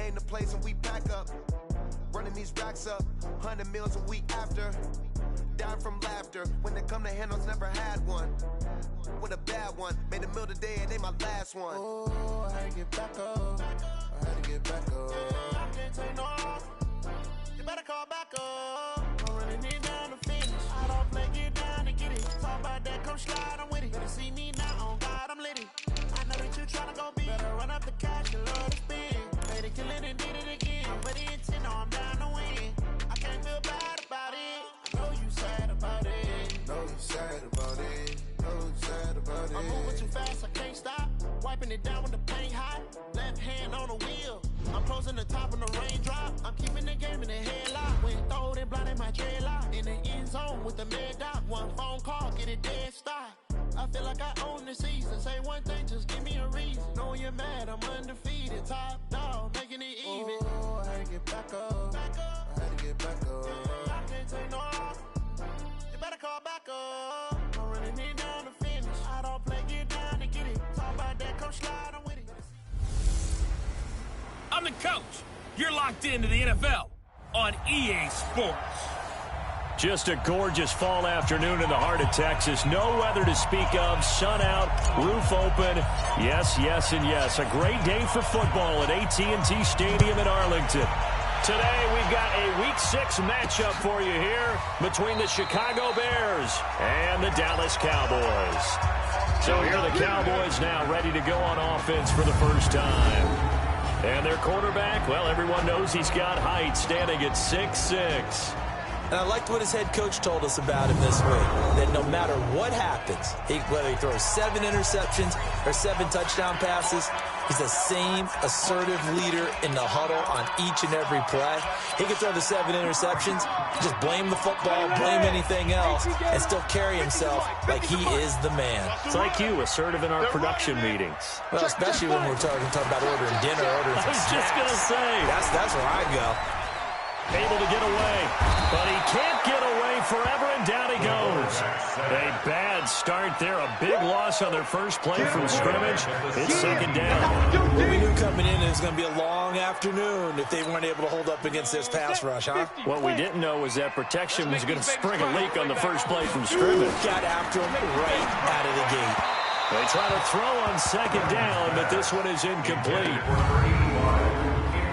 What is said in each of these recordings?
name the place and we pack up. Running these racks up, 100 meals a week after. Dying from laughter, when they come to handles, never had one. With a bad one, made a meal today and they my last one. Oh, I had to get back up, I had to get back up. I can't take no off, you better call back up. I'm running it down to finish, I don't play, get down to get it. Talk about that, come slide, I'm with it. Better see me now, on God, I'm litty. I know that you tryna go big, better run up the cash, you love to spin. Made it, kill it and did it again, but the intent, no, I'm down to win. I can't feel bad about it, I know you sad about it. Know you sad about it, know you sad about it. I'm moving too fast, I can't stop. Wiping it down with the paint hot. Left hand on the wheel. I'm closing the top on the raindrop. I'm keeping the game in the headlock. When throwed and blinded my dreadlock. In the end zone with the mad dot. One phone call, get it dead stop. I feel like I own the season. Say one thing, just give me a reason. Knowing you're mad, I'm undefeated. Top dog, making it even. Oh, I had to get back up. I had to get back up. I can't take no off. You better call back up. I'm running it down to finish. I don't play, get down to get it. Talk about that, come slide, I'm with it. I'm the coach. You're locked into the NFL on EA Sports. Just a gorgeous fall afternoon in the heart of Texas. No weather to speak of. Sun out, roof open. Yes, yes, and yes. A great day for football at AT&T Stadium in Arlington. Today, we've got a Week 6 matchup for you here between the Chicago Bears and the Dallas Cowboys. So here are the Cowboys now ready to go on offense for the first time. And their quarterback, well, everyone knows he's got height, standing at 6'6". And I liked what his head coach told us about him this week, that no matter what happens, whether he throws 7 interceptions or 7 touchdown passes, he's the same assertive leader in the huddle on each and every play. He can throw the 7 interceptions, just blame the football, blame anything else, and still carry himself like he is the man. It's like you, assertive in our production meetings. Well, especially when we're talking about ordering dinner, ordering I was just going to say. That's where I go. Able to get away, but he can't get away forever, and down he goes. A bad start there, a big loss on their first play from scrimmage. It's second down. Well, we knew coming in it was going to be a long afternoon if they weren't able to hold up against this pass rush, huh? What we didn't know was that protection was going to spring a leak on the first play from scrimmage. Got after him right out of the gate. They try to throw on second down, but this one is incomplete.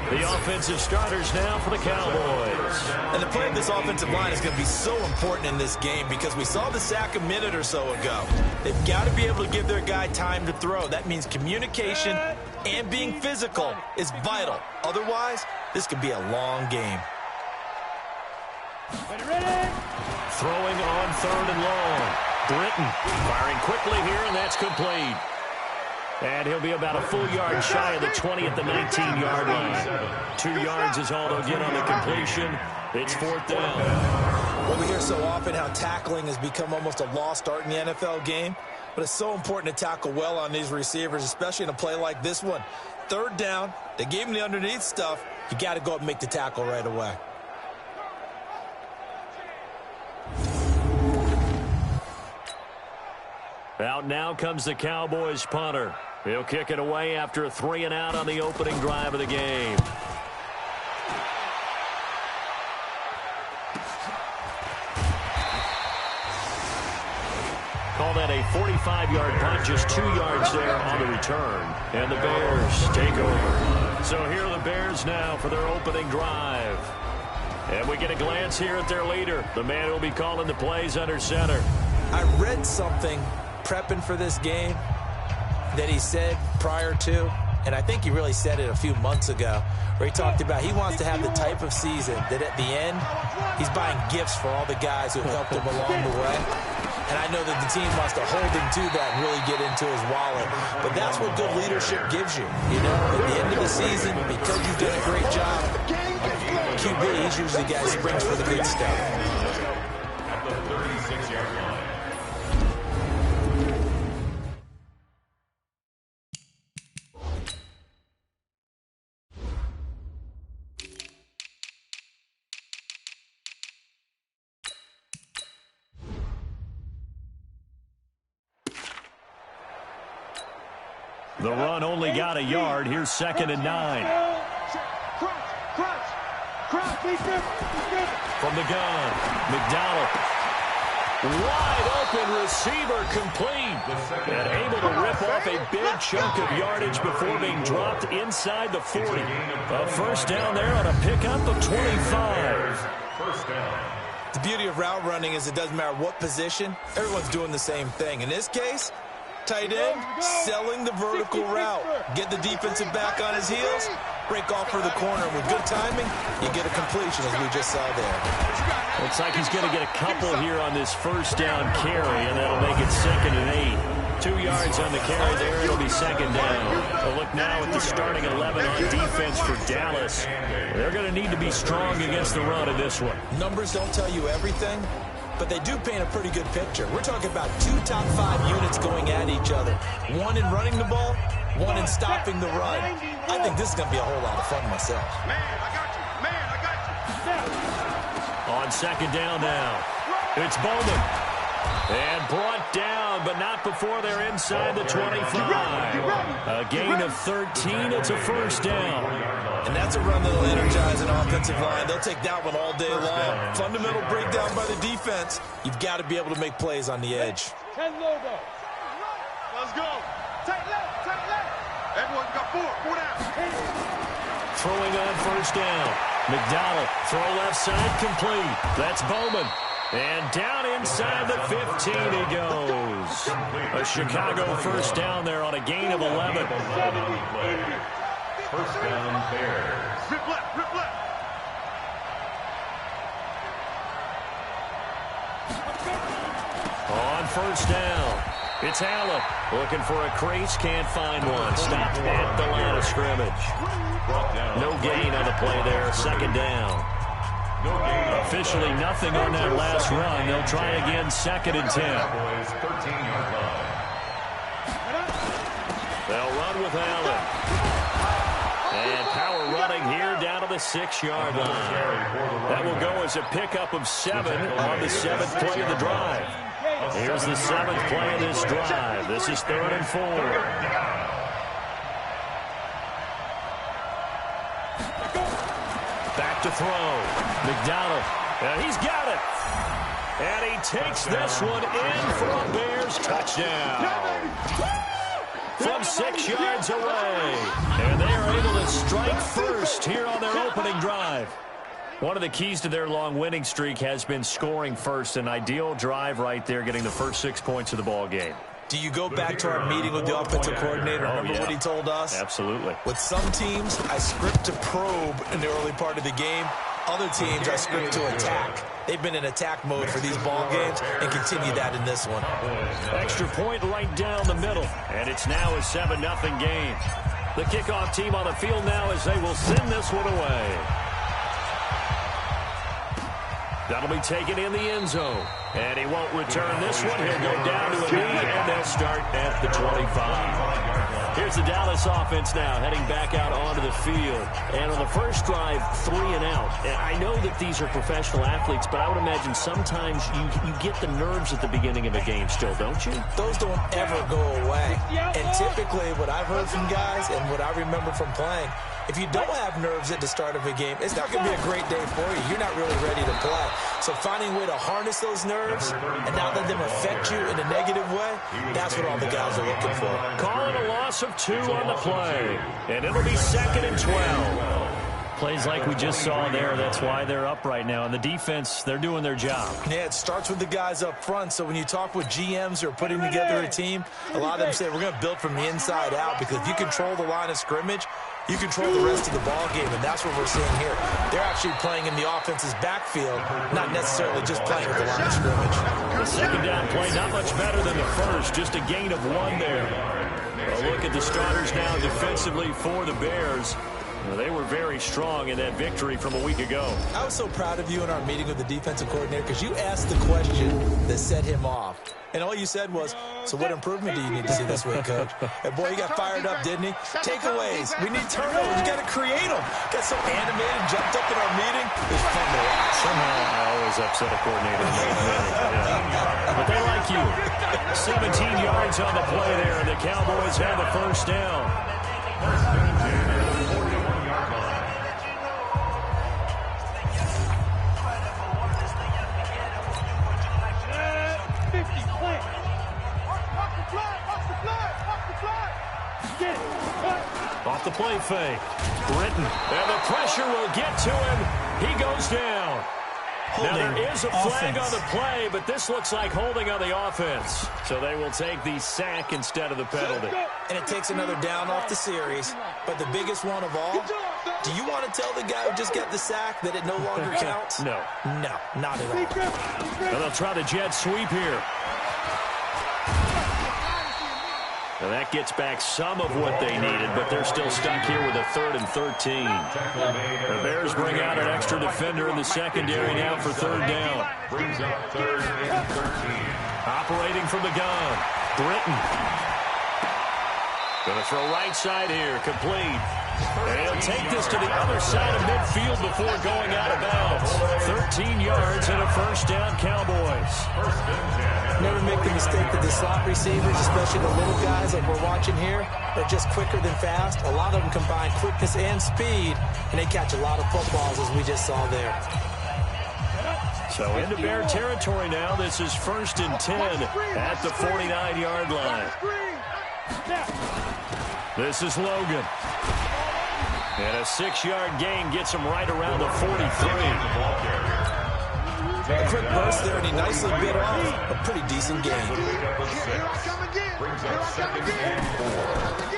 The offensive starters now for the Cowboys. And the play of this offensive line is going to be so important in this game because we saw the sack a minute or so ago. They've got to be able to give their guy time to throw. That means communication and being physical is vital. Otherwise, this could be a long game. Ready. Throwing on third and long. Britton firing quickly here, and that's complete. And he'll be about a full yard shy of the 20 at the 19-yard line. 2 yards is all they'll get on the completion. It's fourth down. Well, we hear so often how tackling has become almost a lost art in the NFL game. But it's so important to tackle well on these receivers, especially in a play like this one. Third down, they gave him the underneath stuff. You got to go up and make the tackle right away. Out now comes the Cowboys punter. He'll kick it away after a 3-and-out on the opening drive of the game. Call that a 45-yard punt, just 2 yards there on the return. And the Bears take over. So here are the Bears now for their opening drive. And we get a glance here at their leader, the man who will be calling the plays under center. I read something prepping for this game that he said prior to, and I think he really said it a few months ago, where he talked about he wants to have the type of season that at the end, he's buying gifts for all the guys who helped him along the way. And I know that the team wants to hold him to that and really get into his wallet. But that's what good leadership gives you. You know, at the end of the season, because you've done a great job, QB, he's usually the guy who springs for the good stuff. At the 36-yard line. The run only got a yard. Here's 2nd and 9. From the gun, McDonald. Wide open receiver complete. And able to rip off a big chunk of yardage before being dropped inside the 40. A first down there on a pickup of 25. First down. The beauty of route running is it doesn't matter what position, everyone's doing the same thing. In this case, tight end, selling the vertical route. Get the defensive back on his heels, break off for the corner. With good timing, you get a completion, as we just saw there. Looks like he's going to get a couple here on this first down carry, and that'll make it 2nd and 8. 2 yards on the carry there. It'll be 2nd down. A look now at the starting 11 on defense for Dallas. They're going to need to be strong against the run in this one. Numbers don't tell you everything, but they do paint a pretty good picture. We're talking about 2 top 5 units going at each other. One in running the ball, one in stopping the run. I think this is going to be a whole lot of fun myself. Man, I got you. Man, I got you. On 2nd down now, it's Bowman. And brought down, but not before they're inside the 25. A gain of 13. It's a first down. And that's a run that'll energize an offensive line. They'll take that one all day long. Fundamental breakdown by the defense. You've got to be able to make plays on the edge. 10 logo. Let's go. Tight left, tight left. Everyone got 4 down. Throwing on first down. McDonald, throw left side complete. That's Bowman. And down inside the 15 he goes. A Chicago first down there on a gain of 11. First down, Bears. Rip left, rip left. On first down, it's Allen. Looking for a crease, can't find one. Stopped at the line of scrimmage. No gain on the play there, 2nd down. Officially nothing on that last run. They'll try again, 2nd and 10. 13-yard line. They'll run with Allen. And power running here down to the 6-yard line. That will go as a pickup of 7 on the 7th play of the drive. Here's the 7th play of this drive. This is 3rd and 4. Back to throw. McDonald. And he's got it. And he takes this one in for a Bears touchdown. From 6 yards away. And they are able to strike first here on their opening drive. One of the keys to their long winning streak has been scoring first. An ideal drive right there, getting the first 6 points of the ball game. Do you go back to our meeting with the offensive coordinator? Remember what he told us? Absolutely. With some teams, I script to probe in the early part of the game. Other teams, I script to attack. They've been in attack mode for these ball games and continue that in this one. Extra point right down the middle. And it's now a 7-0 game. The kickoff team on the field now as they will send this one away. That'll be taken in the end zone. And he won't return this one. He'll go down to a knee, and they'll start at the 25. Here's the Dallas offense now, heading back out onto the field. And on the first drive, 3 and out. And I know that these are professional athletes, but I would imagine sometimes you get the nerves at the beginning of a game still, don't you? Those don't ever go away. And typically, what I've heard from guys and what I remember from playing, if you don't have nerves at the start of a game, it's not going to be a great day for you. You're not really ready to play. So finding a way to harness those nerves and not let them affect you in a negative way, that's what all the guys are looking for. Calling a loss of 2 on the play. And it'll be 2nd and 12. Plays like we just saw there. That's why they're up right now. And the defense, they're doing their job. Yeah, it starts with the guys up front. So when you talk with GMs who are putting together a team, a lot of them say we're going to build from the inside out, because if you control the line of scrimmage, you control the rest of the ball game, and that's what we're seeing here. They're actually playing in the offense's backfield, not necessarily just playing at the line of scrimmage. The second down play, not much better than the first, just a gain of 1 there. A look at the starters now defensively for the Bears. They were very strong in that victory from a week ago. I was so proud of you in our meeting with the defensive coordinator, because you asked the question that set him off. And all you said was, so what improvement do you need to see this week, Coach? And boy, he got fired up, didn't he? Takeaways. We need turnovers. You got to create them. Got so animated, jumped up in our meeting. It was fun to watch. Somehow I always upset a coordinator. But they like you. 17 yards on the play there, and the Cowboys have the first down. play fake. Britton. And the pressure will get to him. He goes down. Now, there is a flag on the play, but this looks like holding on the offense. So they will take the sack instead of the penalty. And it takes another down off the series. But the biggest one of all, do you want to tell the guy who just got the sack that it no longer counts? No. No, not at all. And they'll try the jet sweep here. And that gets back some of what they needed, but they're still stuck here with a 3rd and 13. The Bears bring out an extra defender in the secondary now for 3rd down. Brings up 3rd and 13. Operating from the gun. Britton. Going to throw right side here. Complete. And he'll take this to the other side of midfield before going out of bounds. 13 yards and a 1st down, Cowboys. Never make the mistake that the slot receivers, especially the little guys like we're watching here, are just quicker than fast. A lot of them combine quickness and speed, and they catch a lot of footballs, as we just saw there. So into Bear territory now. This is 1st and 10 at the 49-yard line. This is Logan. And a 6-yard gain gets him right around the 43. A quick burst there, and he nicely bit off a pretty decent gain.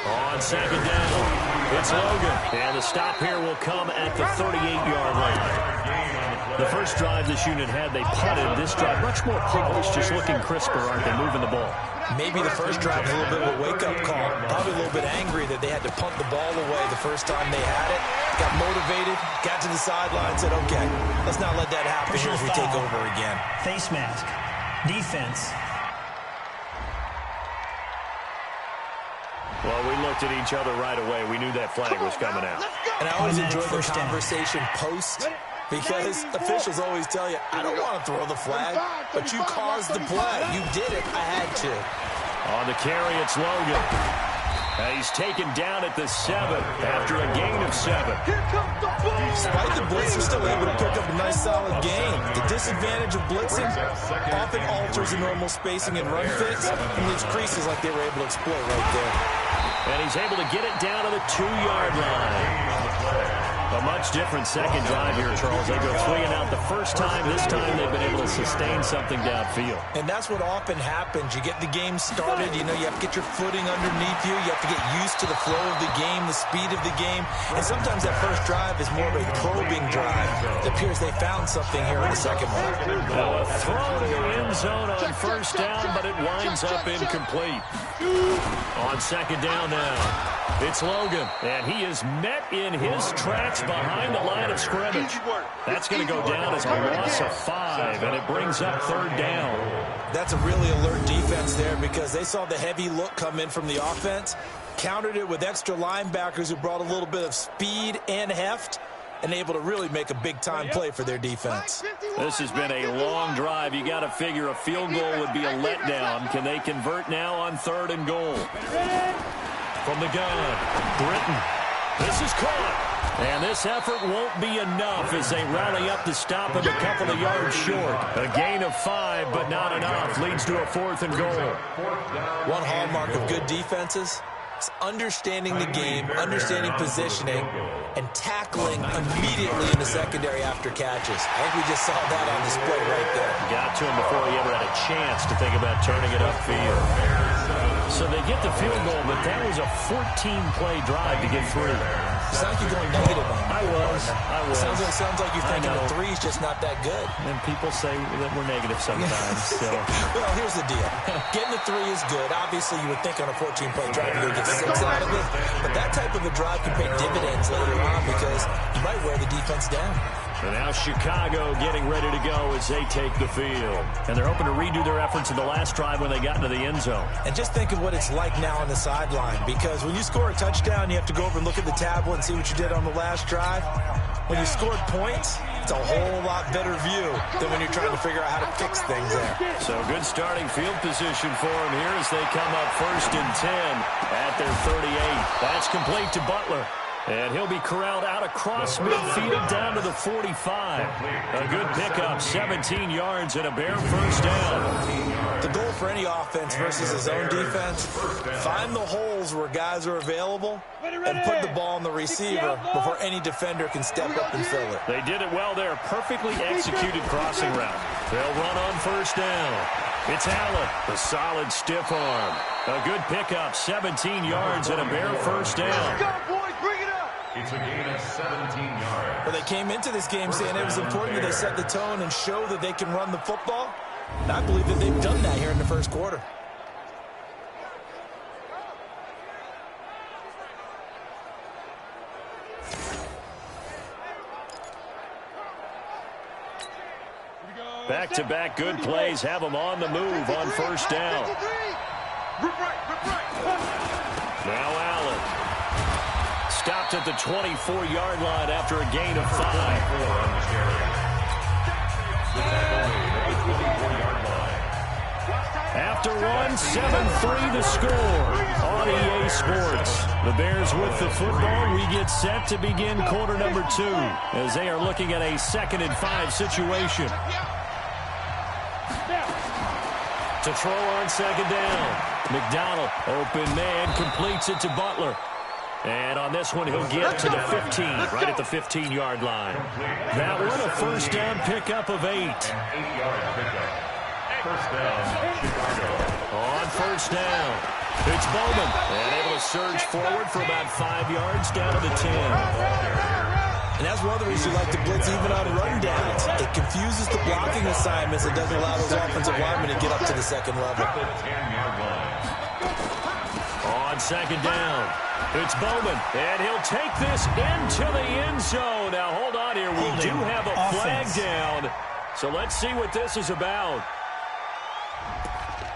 On 2nd down, it's Logan. And the stop here will come at the 38-yard line. The first drive this unit had, they punted. This drive, much more polished, just looking crisper, aren't they, moving the ball? Maybe the first drive was a little bit of a wake-up call. Probably a little bit angry that they had to punt the ball away the first time they had it. Got motivated, got to the sideline, said, okay, let's not let that happen here as we take over again. Face mask. Defense. Well, we looked at each other right away. We knew that flag was coming out. And I always enjoy the conversation post, because officials always tell you, I don't want to throw the flag, but you caused the play. You did it. I had to. On the carry, it's Logan. He's taken down at the 7 after a gain of 7. Despite the blitz, they're still able to pick up a nice solid gain. The disadvantage of blitzing often alters the normal spacing and run fits and leaves creases like they were able to exploit right there. And he's able to get it down to the 2-yard line. A much different second drive here, Charles. They go 3 and out the first time. This time they've been able to sustain something downfield. And that's what often happens. You get the game started. You know, you have to get your footing underneath you. You have to get used to the flow of the game, the speed of the game. And sometimes that first drive is more of a probing drive. It appears they found something here in the second one. A throw to the end zone on 1st down, but it winds up incomplete. On 2nd down now, it's Logan. And he is met in his tracks behind the line of scrimmage. That's going to go down as a loss of 5, and it brings up 3rd down. That's a really alert defense there, because they saw the heavy look come in from the offense, countered it with extra linebackers who brought a little bit of speed and heft, and able to really make a big-time play for their defense. This has been a long drive. You got to figure a field goal would be a letdown. Can they convert now on 3rd and goal? From the gun, Britton. This is caught. And this effort won't be enough as they rally up to stop him a couple of yards short. A gain of 5, but not enough. Leads to a 4th and goal. One hallmark of good defenses is understanding the game, understanding positioning, and tackling immediately in the secondary after catches. I think we just saw that on display right there. Got to him before he ever had a chance to think about turning it upfield. So they get the field goal, but that was a 14-play drive to get 3. It's not like you're going negative on that. I was. Sounds like you're thinking the 3's just not that good. And people say that we're negative sometimes. So. Well, here's the deal. Getting the 3 is good. Obviously, you would think on a 14-play drive you're going to get 6 out of it. But that type of a drive can pay dividends later on because you might wear the defense down. And now Chicago getting ready to go as they take the field. And they're hoping to redo their efforts in the last drive when they got into the end zone. And just think of what it's like now on the sideline, because when you score a touchdown, you have to go over and look at the tablet and see what you did on the last drive. When you scored points, it's a whole lot better view than when you're trying to figure out how to fix things there. So good starting field position for them here as they come up 1st and 10 at their 38. That's complete to Butler. And he'll be corralled out across midfield down to the 45. A good pickup, 17 yards and a Bear first down. The goal for any offense versus his own defense, find the holes where guys are available and put the ball on the receiver before any defender can step up and fill it. They did it well there. Perfectly executed crossing route. They'll run on first down. It's Allen, the solid stiff arm. A good pickup, 17 yards and a Bear first down. Let's go, boys, bring it up. It's a gain of 17 yards. Well, they came into this game saying it was important that they set the tone and show that they can run the football. And I believe that they've done that here in the first quarter. Back-to-back good plays have them on the move on first down. Now Allen. Stopped at the 24-yard line after a gain of 5. After one, 7-3 the score on EA Sports. The Bears with the football. We get set to begin quarter number 2 as they are looking at a 2nd and 5 situation. To throw on second down. McDonald, open man, completes it to Butler. And on this one, he'll get to the 15, right at the 15-yard line. That one, a first down pickup of 8. First down, Chicago. On first down, it's Bowman. And able to surge forward for about 5 yards down to the 10. And that's one of the reasons you like to blitz even on rundowns. It confuses the blocking assignments and doesn't allow those offensive linemen to get up to the second level. On second down, it's Bowman, and he'll take this into the end zone. Now, hold on here. We do have a flag down, so let's see what this is about.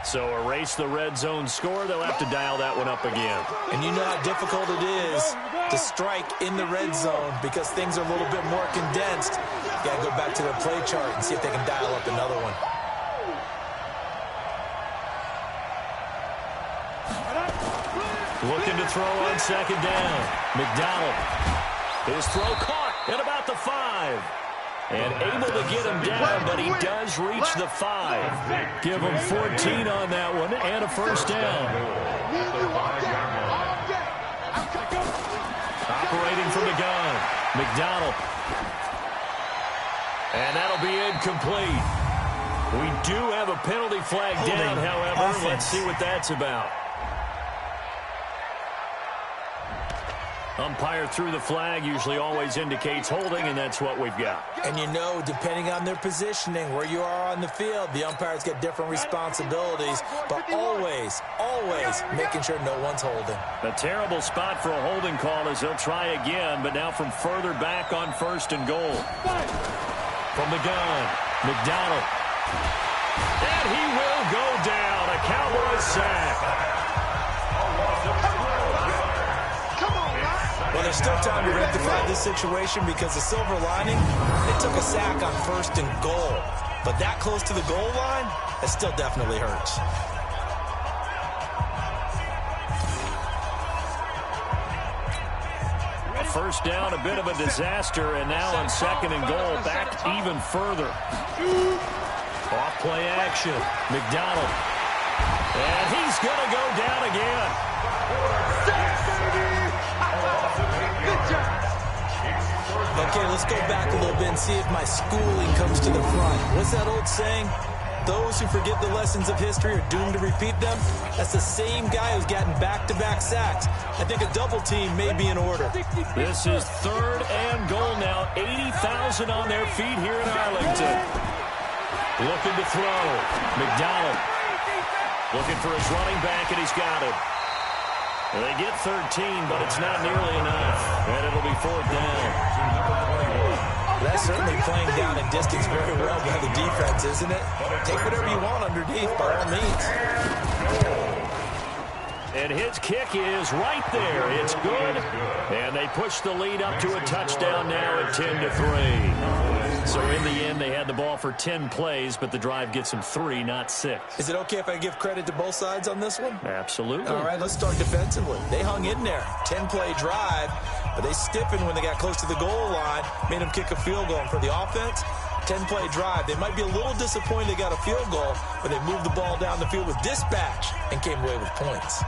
So erase the red zone score. They'll have to dial that one up again. And you know how difficult it is to strike in the red zone because things are a little bit more condensed. You got to go back to their play chart and see if they can dial up another one. Looking to throw on second down. McDonald. His throw caught at about the 5. And able to get him down, but he does reach the 5. Give him 14 on that one and a first down. Operating from the gun. McDonald. And that'll be incomplete. We do have a penalty flag down, however. Let's see what that's about. Umpire threw the flag, usually always indicates holding, and that's what we've got. And you know, depending on their positioning, where you are on the field, the umpires get different responsibilities, but always, always making sure no one's holding. A terrible spot for a holding call as they'll try again, but now from further back on first and goal. From the gun, McDonald. And he will go down, a Cowboys sack. Well, there's still time to rectify this situation because the silver lining, they took a sack on first and goal. But that close to the goal line, that still definitely hurts. First down, a bit of a disaster, and now on second and goal, back even further. Off play action, McDonald. And he's going to go down again. Okay, let's go back a little bit and see if my schooling comes to the front. What's that old saying? Those who forget the lessons of history are doomed to repeat them. That's the same guy who's gotten back-to-back sacks. I think a double team may be in order. This is third and goal now. 80,000 on their feet here in Arlington. Looking to throw. McDonald. Looking for his running back, and he's got it. They get 13, but it's not nearly enough. And it'll be fourth down. That's certainly playing down in distance very well by the defense, isn't it? Take whatever you want underneath, by all means. And his kick is right there. It's good. And they push the lead up to a touchdown now at 10-3. So in the end, they had the ball for 10 plays, but the drive gets them 3, not 6. Is it okay if I give credit to both sides on this one? Absolutely. All right, let's start defensively. They hung in there. 10-play drive. But they stiffened when they got close to the goal line, made them kick a field goal. And for the offense, 10-play drive. They might be a little disappointed they got a field goal, but they moved the ball down the field with dispatch and came away with points.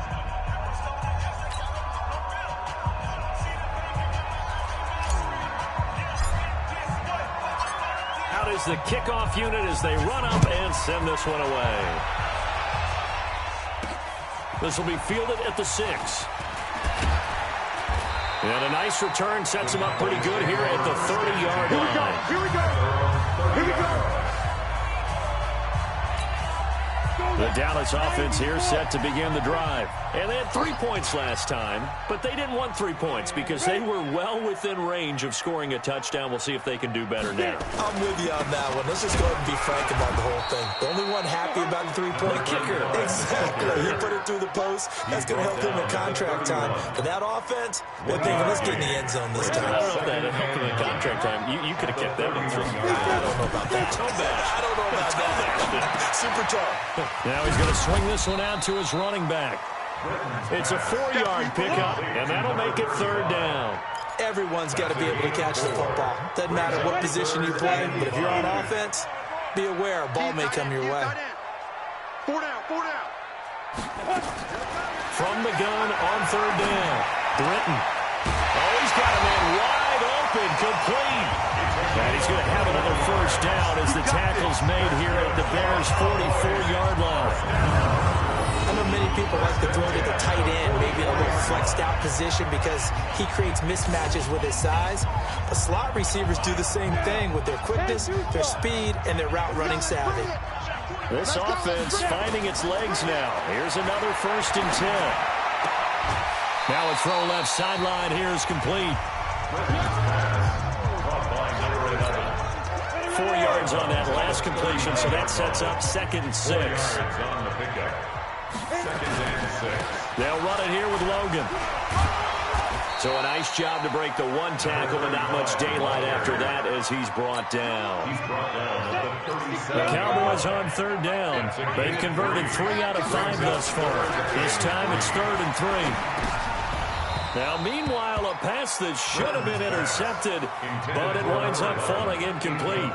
Out is the kickoff unit as they run up and send this one away. This will be fielded at the 6. And a nice return sets him up pretty good here at the 30-yard line. Here we go. Here we go. The Dallas offense here set to begin the drive. And they had 3 points last time, but they didn't want 3 points because they were well within range of scoring a touchdown. We'll see if they can do better now. I'm with you on that one. Let's just go ahead and be frank about the whole thing. The only one happy about the 3-point kicker. Exactly. He put it through the post. That's going to help him in contract time. For that offense, they're thinking, let's get in the end zone this time. I don't know if that would help him in contract time. You could have kept them in 3. I don't know about that. I don't know about that. Super tough. Now he's going to swing this one out to his running back. It's a 4-yard pickup, and that'll make it 3rd down. Everyone's got to be able to catch the football. Doesn't matter what position you play, but if you're on offense, be aware a ball may come your way. 4 down, 4 down. From the gun on 3rd down. Britton. Oh, he's got a man wide open, complete. And he's going to have another 1st down as the tackle's made here at the Bears' 44-yard line. I know many people like to throw to the tight end, maybe in a little flexed out position because he creates mismatches with his size. But slot receivers do the same thing with their quickness, their speed, and their route running savvy. This offense finding its legs now. Here's another 1st and 10. Now a throw left sideline here is complete. 4 yards on that last completion, so that sets up 2nd and 6. They'll run it here with Logan. So a nice job to break the 1 tackle, but not much daylight after that as he's brought down. The Cowboys on 3rd down. They've converted 3 out of 5 thus far. This time it's 3rd and 3. Now, meanwhile, a pass that should have been intercepted, but it winds up falling incomplete.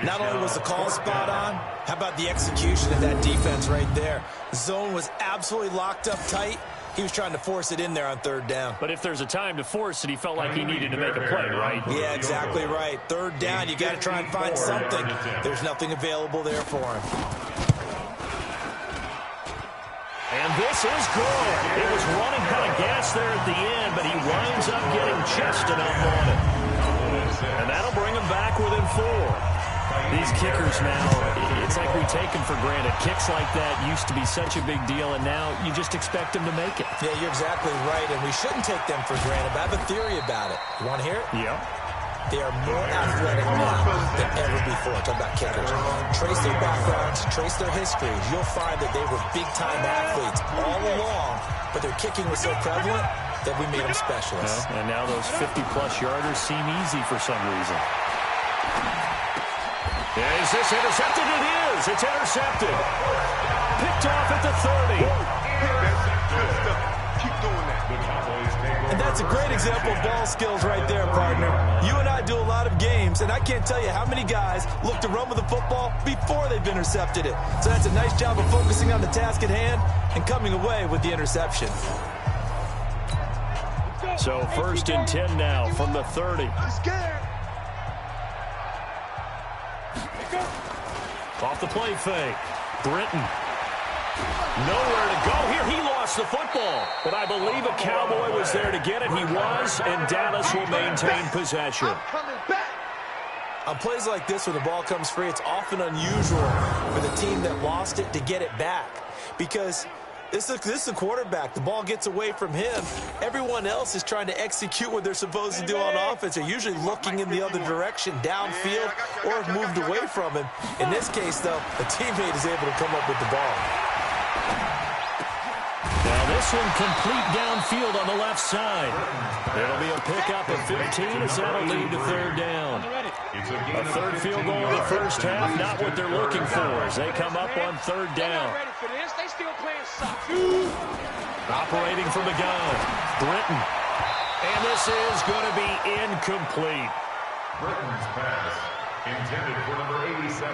Not only was the call spot on, how about the execution of that defense right there? The zone was absolutely locked up tight. He was trying to force it in there on 3rd down. But if there's a time to force it, he felt like he needed to make a play, right? Yeah, exactly right. 3rd down, you got to try and find something. There's nothing available there for him. And this is good. It was running kind of gas there at the end, but he winds up getting just enough on it. And that'll bring him back within 4. These kickers now, it's like we take them for granted. Kicks like that used to be such a big deal, and now you just expect them to make it. Yeah, you're exactly right, and we shouldn't take them for granted. But I have a theory about it. You want to hear it? Yeah. They are more athletic now than ever before. Talk about kickers. Trace their backgrounds, trace their histories. You'll find that they were big-time athletes all along, but their kicking was so prevalent that we made them specialists. And now those 50-plus yarders seem easy for some reason. Is this intercepted? It is. It's intercepted. Picked off at the 30. Keep doing that. And that's a great example of ball skills right there, partner. You and I do a lot of games, and I can't tell you how many guys look to run with the football before they've intercepted it. So that's a nice job of focusing on the task at hand and coming away with the interception. So 1st and 10 now from the 30. Off the play fake. Britton. Nowhere to go here. He lost the football. But I believe a Cowboy was there to get it. He was, and Dallas will maintain possession. On plays like this where the ball comes free, it's often unusual for the team that lost it to get it back. Because this is the quarterback. The ball gets away from him. Everyone else is trying to execute what they're supposed to do on offense. They're usually looking in the other direction, downfield, or have moved away from him. In this case, though, the teammate is able to come up with the ball. Now this one complete downfield on the left side. It'll be a pickup of 15 as that'll lead to 3rd down. A 3rd field goal in the first half, not what they're looking for as they come up on 3rd down. Operating from the gun, Britton. And this is going to be incomplete. Britain's pass intended for number 87.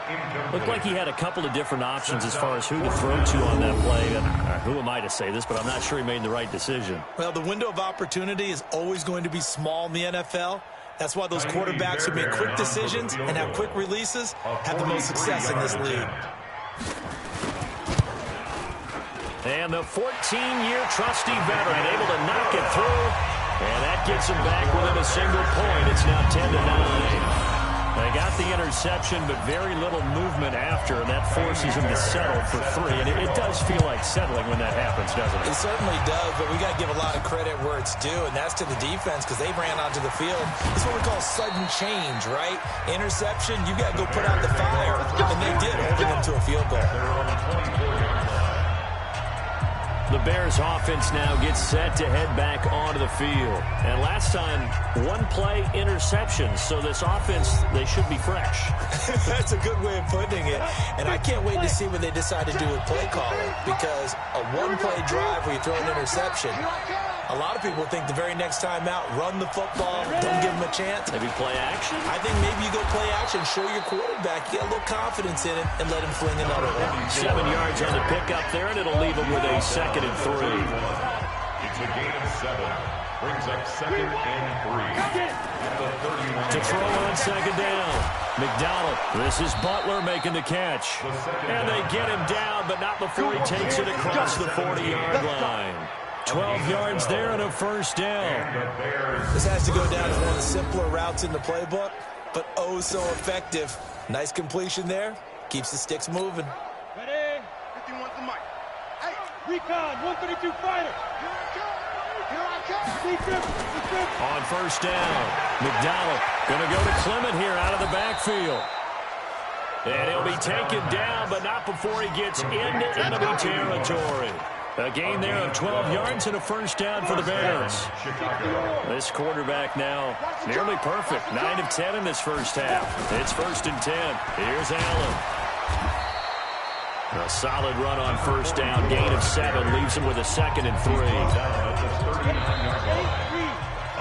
Incomplete. Looked like he had a couple of different options as far as who to throw to on that play. And who am I to say this, but I'm not sure he made the right decision. Well, the window of opportunity is always going to be small in the NFL. That's why those quarterbacks who make quick decisions and have quick releases have the most success in this league. And the 14-year trusty veteran able to knock it through. And that gets him back within a single point. It's now 10-9. They got the interception, but very little movement after, and that forces him to settle for 3. And it does feel like settling when that happens, doesn't it? It certainly does, but we got to give a lot of credit where it's due, and that's to the defense because they ran onto the field. It's what we call sudden change, right? Interception, you got to go put out the fire, and they did, holding them to a field goal. The Bears offense now gets set to head back onto the field. And last time, one-play interception. So this offense, they should be fresh. That's a good way of putting it. And I can't wait to see what they decide to do with play calling. Because a one-play drive where you throw an interception, a lot of people think the very next time out, run the football, don't give them a chance. Maybe play action? I think maybe you go play action, show your quarterback, you get a little confidence in it, and let him fling another one. 7 yards on the pickup there, and it'll leave him with a 2nd and 3. It's a gain of 7. Brings up 2nd and 3. At the 31. To throw on 2nd down. McDonald. This is Butler making the catch. And they get him down, but not before he takes it across the 40-yard line. 12 yards there and a 1st down. This has to go down as one of the simpler routes in the playbook, but oh so effective. Nice completion there. Keeps the sticks moving. Ready? 51 to Mike. Hey, recon, 132 fighter. Here I come. On 1st down, McDonald going to go to Clement here out of the backfield. And he'll be taken down, but not before he gets into enemy territory. A gain there of 12 yards and a 1st down for the Bears. This quarterback now nearly perfect. 9 of 10 in this first half. It's 1st and 10. Here's Allen. A solid run on 1st down. Gain of 7 leaves him with a 2nd and 3.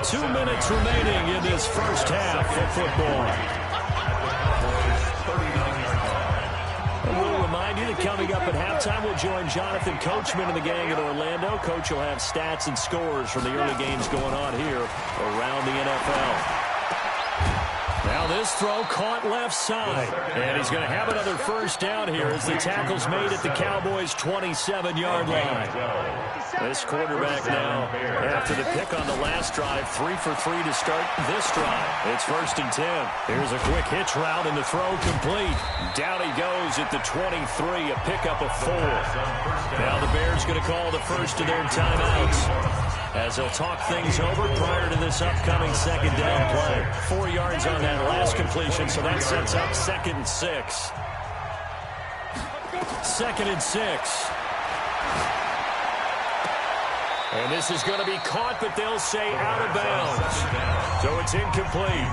2 minutes remaining in this first half of football. We'll remind you that coming up at halftime, we'll join Jonathan Coachman and the gang in Orlando. Coach will have stats and scores from the early games going on here around the NFL. Now this throw caught left side. And he's going to have another 1st down here as the tackle's made at the Cowboys' 27-yard line. This quarterback now, after the pick on the last drive, 3 for 3 to start this drive. It's 1st and 10. Here's a quick hitch route and the throw complete. Down he goes at the 23, a pickup of 4. Now the Bears going to call the first of their timeouts as they'll talk things over prior to this upcoming 2nd down play. 4 yards on that last completion, so that sets up 2nd and 6. 2nd and 6. And this is going to be caught, but they'll say out of bounds. So it's incomplete.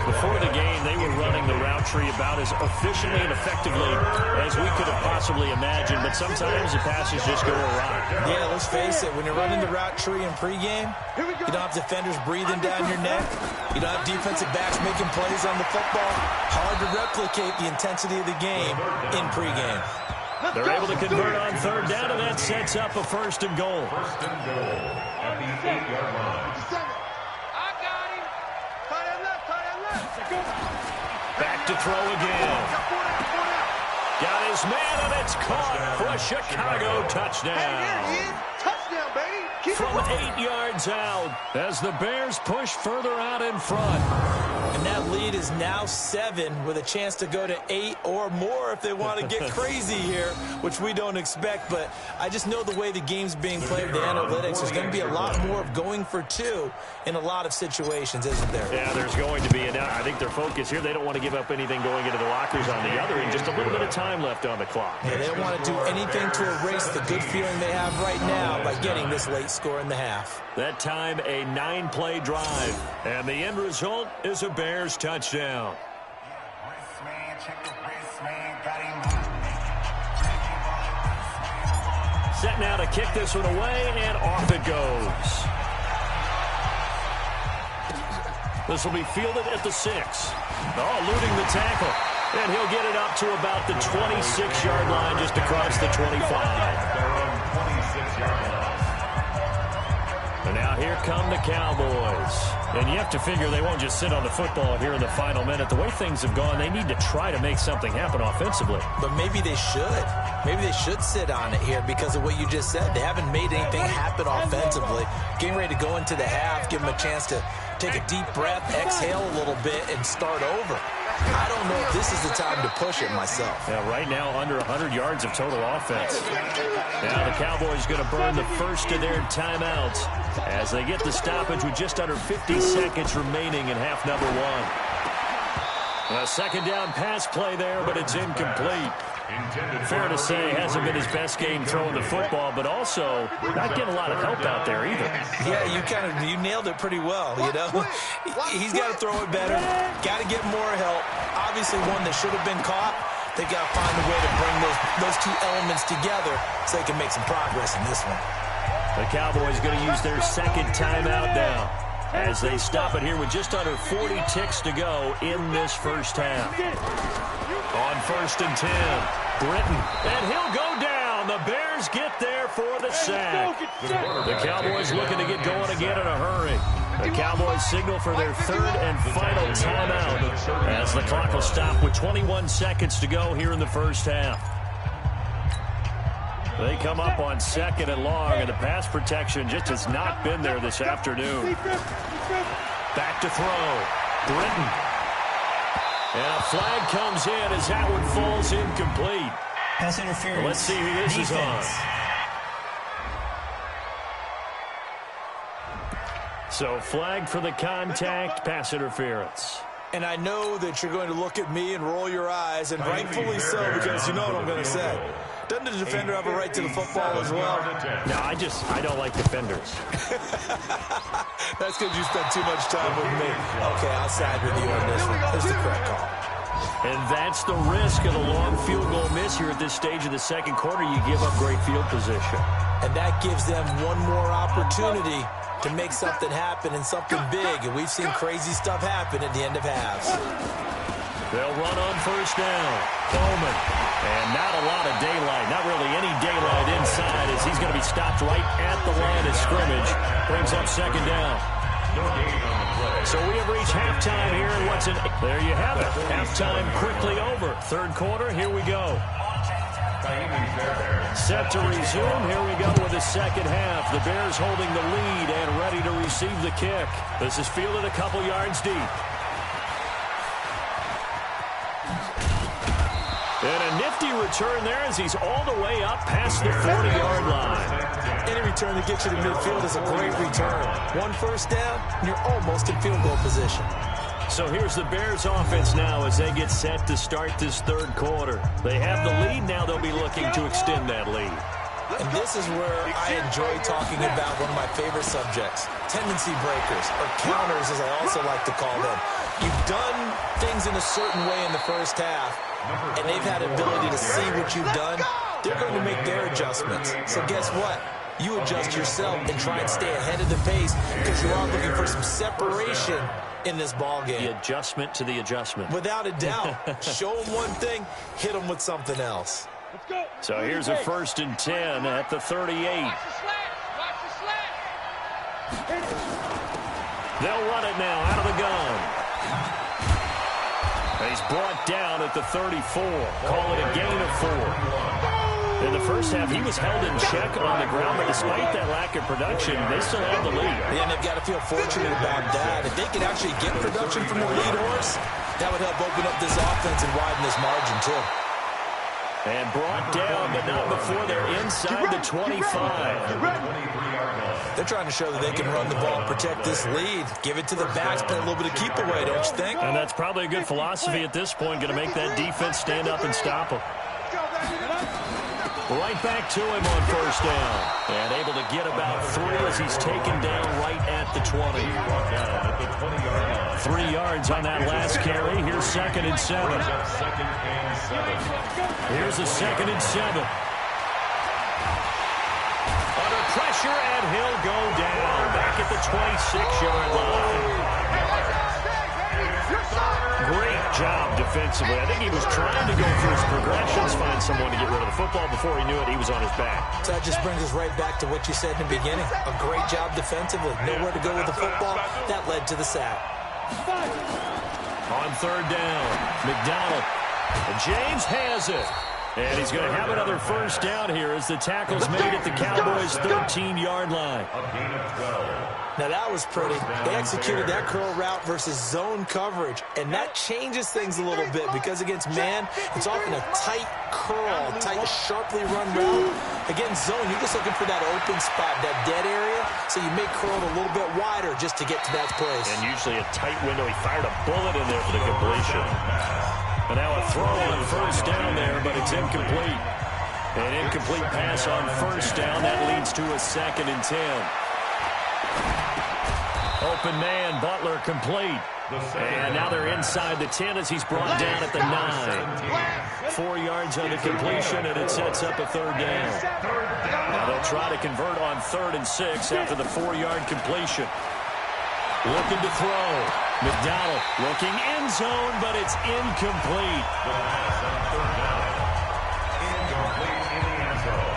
Before the game, they were running the route tree about as efficiently and effectively as we could have possibly imagined, but sometimes the passes just go awry. Yeah, let's face it, when you're running the route tree in pregame, you don't have defenders breathing down your neck. You don't have defensive backs making plays on the football. Hard to replicate the intensity of the game in pregame. They're able to convert on 3rd down, and that sets up a 1st and goal. 1st and goal at the 8-yard line. I got him. Tie left. Back to throw again. Got his man, and it's caught for a Chicago touchdown. Hey, there he is. Touchdown, baby. Keep From it 8 yards out as the Bears push further out in front. And that lead is now 7 with a chance to go to 8 or more if they want to get crazy here, which we don't expect. But I just know the way the game's being played with the analytics, there's going to be a lot more of going for 2 in a lot of situations, isn't there? Yeah, there's going to be. And I think their focus here, they don't want to give up anything going into the lockers on the other end. Just a little bit of time left on the clock. Yeah, they don't want to do anything to erase the good feeling they have right now by getting this late score in the half. That time, a 9-play drive. And the end result is a Bears touchdown. Set now to kick this one away, and off it goes. This will be fielded at the 6. Oh, eluding the tackle. And he'll get it up to about the 26-yard line, just across the 25. And now here come the Cowboys. And you have to figure they won't just sit on the football here in the final minute. The way things have gone, they need to try to make something happen offensively. But maybe they should. Maybe they should sit on it here because of what you just said. They haven't made anything happen offensively. Getting ready to go into the half, give them a chance to take a deep breath, exhale a little bit, and start over. I don't know if this is the time to push it myself. Yeah, right now under 100 yards of total offense. Now the Cowboys going to burn the first of their timeouts as they get the stoppage with just under 50 seconds remaining in half number 1. A second down pass play there, but it's incomplete. Fair to say, hasn't been his best game throwing the football, but also not getting a lot of help out there either. Yeah, you nailed it pretty well, you know. He's got to throw it better, got to get more help. Obviously one that should have been caught. They've got to find a way to bring those two elements together so they can make some progress in this one. The Cowboys going to use their second timeout now as they stop it here with just under 40 ticks to go in this first half. On 1st and 10, Britton, and he'll go down. The Bears get there for the sack. The Cowboys looking to get going again in a hurry. The Cowboys signal for their third and final timeout as the clock will stop with 21 seconds to go here in the first half. They come up on 2nd and long, and the pass protection just has not been there this afternoon. Back to throw. Britton. And a flag comes in as that one falls incomplete. Pass interference. Let's see who this is on. So flag for the contact, pass interference. And I know that you're going to look at me and roll your eyes, and rightfully so, because you know what I'm going to say. Doesn't the defender have a right to the football as well? No, I don't like defenders. That's because you spent too much time with me. Okay, I'll side with you on this one. It's the correct call. And that's the risk of the long field goal miss here at this stage of the second quarter. You give up great field position. And that gives them one more opportunity to make something happen and something big. And we've seen crazy stuff happen at the end of halves. They'll run on first down. Bowman. And not a lot of daylight. Not really any daylight inside as he's going to be stopped right at the line of scrimmage. Brings up second down. So we have reached halftime here. And there you have it. Halftime quickly over. Third quarter, here we go. Set to resume. Here we go with the second half. The Bears holding the lead and ready to receive the kick. This is fielded a couple yards deep. And a nifty return there as he's all the way up past the 40-yard line. Any return that gets you to midfield is a great return. One first down, and you're almost in field goal position. So here's the Bears offense now as they get set to start this third quarter. They have the lead. Now they'll be looking to extend that lead. And this is where I enjoy talking about one of my favorite subjects, tendency breakers, or counters as I also like to call them. You've done things in a certain way in the first half, and they've had ability to see what you've done. They're going to make their adjustments. So guess what? You adjust yourself and try and stay ahead of the pace because you are looking for some separation in this ball game. The adjustment to the adjustment. Without a doubt. Show them one thing, hit them with something else. So here's a 1st and 10 at the 38. They'll run it now out of the gun. He's brought down at the 34. Call it a gain of 4. In the first half, he was held in check on the ground, but despite that lack of production, they still have the lead. And they've got to feel fortunate about that. If they could actually get production from the lead horse, that would help open up this offense and widen this margin, too. And brought down, but not before they're inside the 25. They're trying to show that they can run the ball and protect this lead. Give it to the backs, play a little bit of keep away, don't you think? And that's probably a good philosophy at this point, going to make that defense stand up and stop them. Right back to him on first down. And able to get about 3 as he's taken down right at the 20. 3 yards on that last carry. Here's 2nd and 7. Here's a 2nd and 7. Under pressure, and he'll go down. Back at the 26-yard line. job defensively. I think he was trying to go through his progressions, find someone to get rid of the football. Before he knew it, he was on his back. So that just brings us right back to what you said in the beginning. A great job defensively. Nowhere to go with the football. That led to the sack. On third down, McDonald. And James has it. And he's going to have another first down here as the tackle's made at the Cowboys' 13-yard line. A gain of 12. Now, that was pretty. They executed that curl route versus zone coverage, and that changes things a little bit because against man, it's often a tight curl, tight, sharply run route. Against zone, you're just looking for that open spot, that dead area, so you may curl it a little bit wider just to get to that place. And usually a tight window. He fired a bullet in there for the completion. And now a throw on first down there, but it's incomplete. An incomplete pass on first down. That leads to a 2nd and 10. Open man, Butler complete. And now they're inside the 10 as he's brought down at the 9. 4 yards on the completion, and it sets up a third down. Now they'll try to convert on 3rd and 6 after the 4-yard completion. Looking to throw. McDonald looking end zone, but it's incomplete.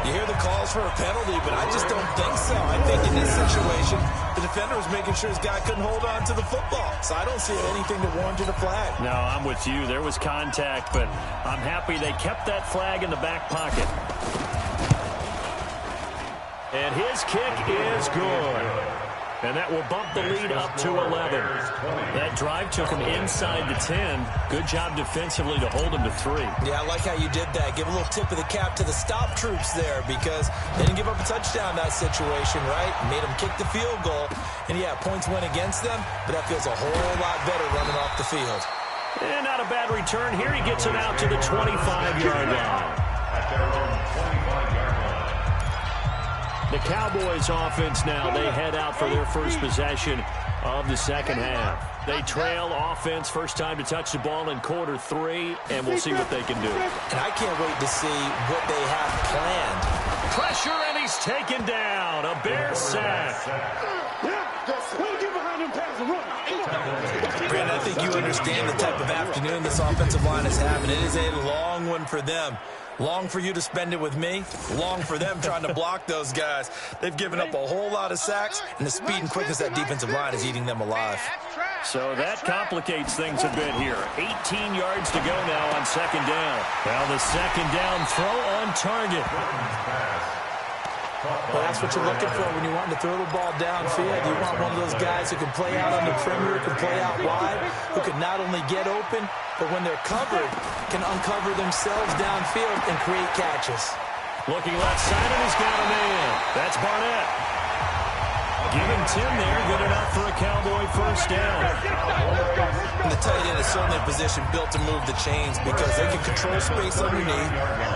You hear the calls for a penalty, but I just don't think so. I think in this situation, the defender was making sure his guy couldn't hold on to the football. So I don't see anything to warrant a flag. No, I'm with you. There was contact, but I'm happy they kept that flag in the back pocket. And his kick is good. And that will bump the lead up to 11. That drive took him inside the 10. Good job defensively to hold him to 3. Yeah, I like how you did that. Give a little tip of the cap to the stop troops there because they didn't give up a touchdown in that situation, right? Made them kick the field goal. And, yeah, points went against them, but that feels a whole lot better running off the field. And not a bad return. Here he gets it out to the 25-yard line. At their own 25-yard line. The Cowboys offense now, they head out for their first possession of the second half. They trail offense, first time to touch the ball in quarter 3, and we'll see what they can do. And I can't wait to see what they have planned. Pressure, and he's taken down. A Bear sack. Brandon, I think you understand the type of afternoon this offensive line is having. It is a long one for them. Long for you to spend it with me. Long for them trying to block those guys. They've given up a whole lot of sacks, and the speed and quickness of that defensive line is eating them alive. So that complicates things a bit here. 18 yards to go now on second down. Well, the second down throw on target. Well, that's what you're looking for when you're wanting to throw the ball downfield. You want one of those guys who can play out on the perimeter, can play out wide, who can not only get open, but when they're covered, can uncover themselves downfield and create catches. Looking left side, and he's got a man. That's Barnett. Giving 10 there, good enough for a Cowboy first down. And the tight end is certainly a position built to move the chains because they can control space underneath.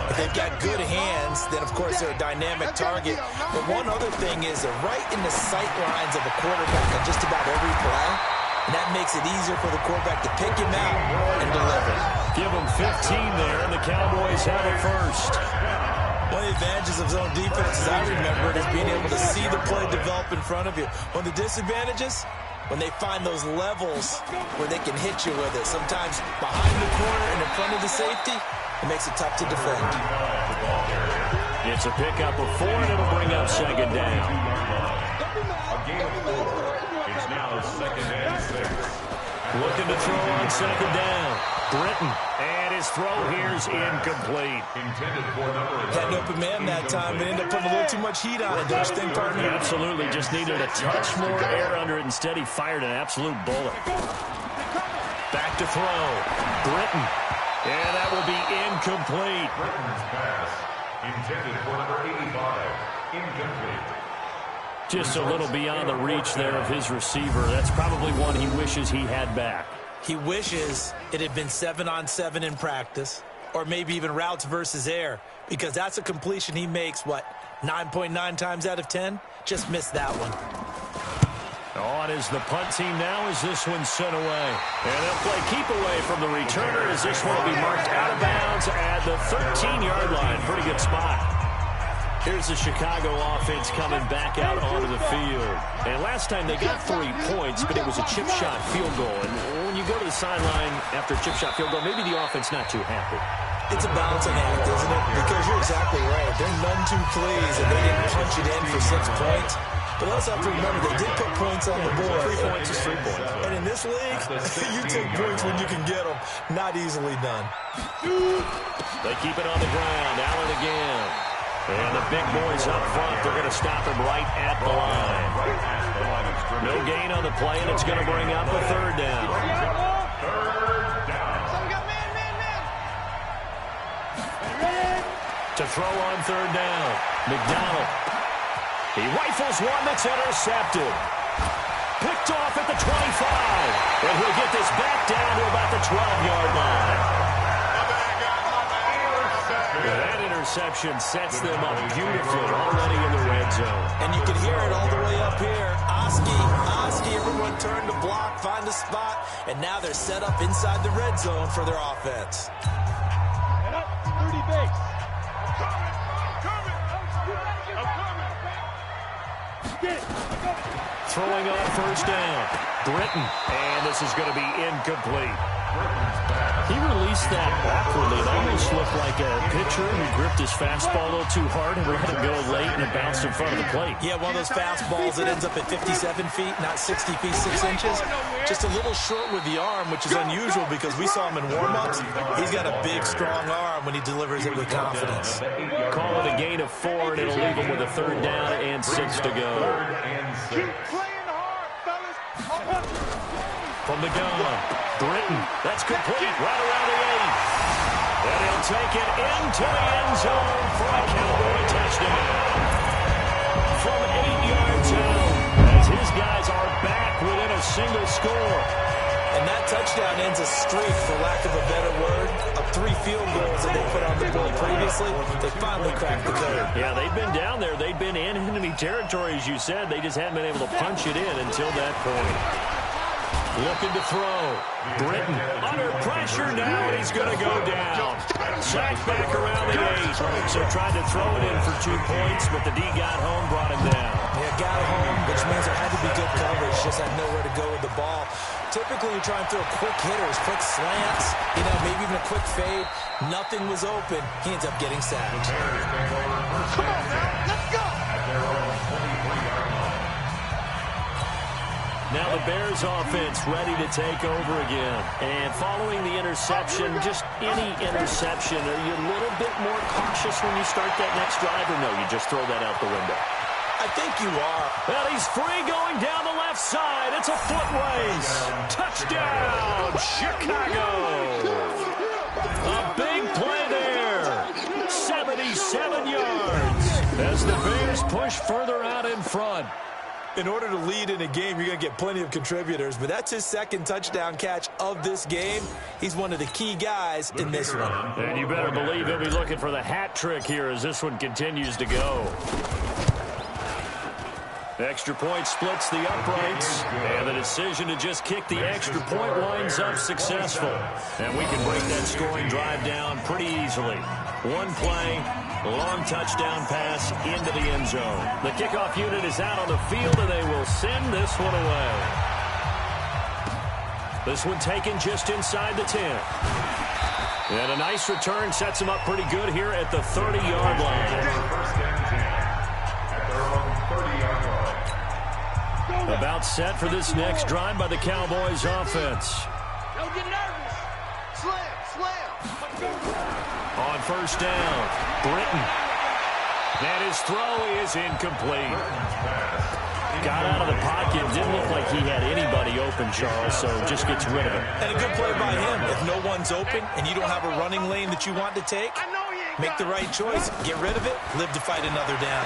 If they've got good hands, then, of course, they're a dynamic target. But one other thing is they're right in the sight lines of a quarterback on just about every play. And that makes it easier for the quarterback to pick him out and deliver. Give him 15 there, and the Cowboys have it first. One of the advantages of zone defense, as I remember it, is being able to see the play develop in front of you. One of the disadvantages, when they find those levels where they can hit you with it. Sometimes behind the corner and in front of the safety, it makes it tough to defend. It's a pickup of 4, and it'll bring up second down. A gain of 4. It's now 2nd and 6. Looking to throw on second down. Britton, and his throw here's incomplete. Intended for number 11. Had an open man that time, but ended up putting a little too much heat on it. Don't you think, partner? Absolutely, just needed a touch more air under it. Instead, he fired an absolute bullet. Back to throw. Britton, and that will be incomplete. Britton's pass. Intended for number 85. Incomplete. Just a little beyond the reach there of his receiver. That's probably one he wishes he had back. He wishes it had been 7-on-7 in practice, or maybe even routes versus air, because that's a completion he makes, 9.9 times out of 10? Just missed that one. On is the punt team now as this one's sent away. And they'll play keep away from the returner as this one will be marked out of bounds at the 13-yard line. Pretty good spot. Here's the Chicago offense coming back out onto the field. And last time they got 3 points, but it was a chip shot field goal. And when you you go to the sideline after a chip shot field goal, maybe the offense not too happy. It's a balancing act, isn't it? Because you're exactly right. They're none too pleased that they didn't punch it in for 6 points. But also have to remember, they did put points on the board. 3 points is 3 points. And in this league, you take points when you can get them. Not easily done. They keep it on the ground. Allen again. And the big boys up front, they're going to stop him right at the line. No gain on the play, and it's going to bring up a 3rd down. To throw on 3rd down. McDonald. He rifles one that's intercepted. Picked off at the 25. And he'll get this back down to about the 12-yard line. That interception sets them up beautifully already in the red zone. And you can hear it all the way up here. Oski, everyone turned to block, find a spot, and now they're set up inside the red zone for their offense. 30 base. Throwing on 1st down. Britton. And this is going to be incomplete. He released that awkwardly. It almost looked like a pitcher who gripped his fastball a little too hard and let it go late, and it bounced in front of the plate. Yeah, one of those fastballs that ends up at 57 feet, not 60 feet, 6 inches. Just a little short with the arm, which is unusual because we saw him in warm-ups. He's got a big, strong arm when he delivers it with confidence. Call it a gain of 4, and it'll leave him with a 3rd down and 6 to go. Keep playing hard, fellas. From the gun, Britton. That's complete right around the 8. And he'll take it into the end zone for a Cowboy touchdown. From 8 yards out, as his guys are back within a single score. And that touchdown ends a streak, for lack of a better word, of 3 field goals that they put on the board previously. They finally cracked the code. Yeah, they've been down there. They've been in enemy territory, as you said. They just hadn't been able to punch it in until that point. Looking to throw. Britton under pressure now, and he's going to go down. Sacked back around the 8. So tried to throw it in for 2 points, but the D got home, brought him down. Yeah, got home, which means there had to be good coverage. Just had nowhere to go with the ball. Typically, you try and throw quick hitters, quick slants, maybe even a quick fade. Nothing was open. He ends up getting sacked. Come on now, let's go. Now the Bears offense ready to take over again. And following the interception, just any interception, are you a little bit more cautious when you start that next drive, or no, you just throw that out the window? I think you are. Well, he's free going down the left side. It's a foot race. Touchdown, Chicago. A big play there. 77 yards as the Bears push further out in front. In order to lead in a game, you're going to get plenty of contributors, but that's his 2nd touchdown catch of this game. He's one of the key guys in this one. And you better believe he'll be looking for the hat trick here as this one continues to go. Extra point splits the uprights, and the decision to just kick the extra point winds up successful. And we can break that scoring drive down pretty easily. One play, long touchdown pass into the end zone. The kickoff unit is out on the field, and they will send this one away. This one taken just inside the 10. And a nice return sets them up pretty good here at the 30-yard line. About set for this next drive by the Cowboys offense. Don't get nervous. Slam. On 1st down, Britton. And his throw is incomplete. Got out of the pocket. Didn't look like he had anybody open, Charles, so just gets rid of it. And a good play by him. If no one's open and you don't have a running lane that you want to take, make the right choice. Get rid of it. Live to fight another down.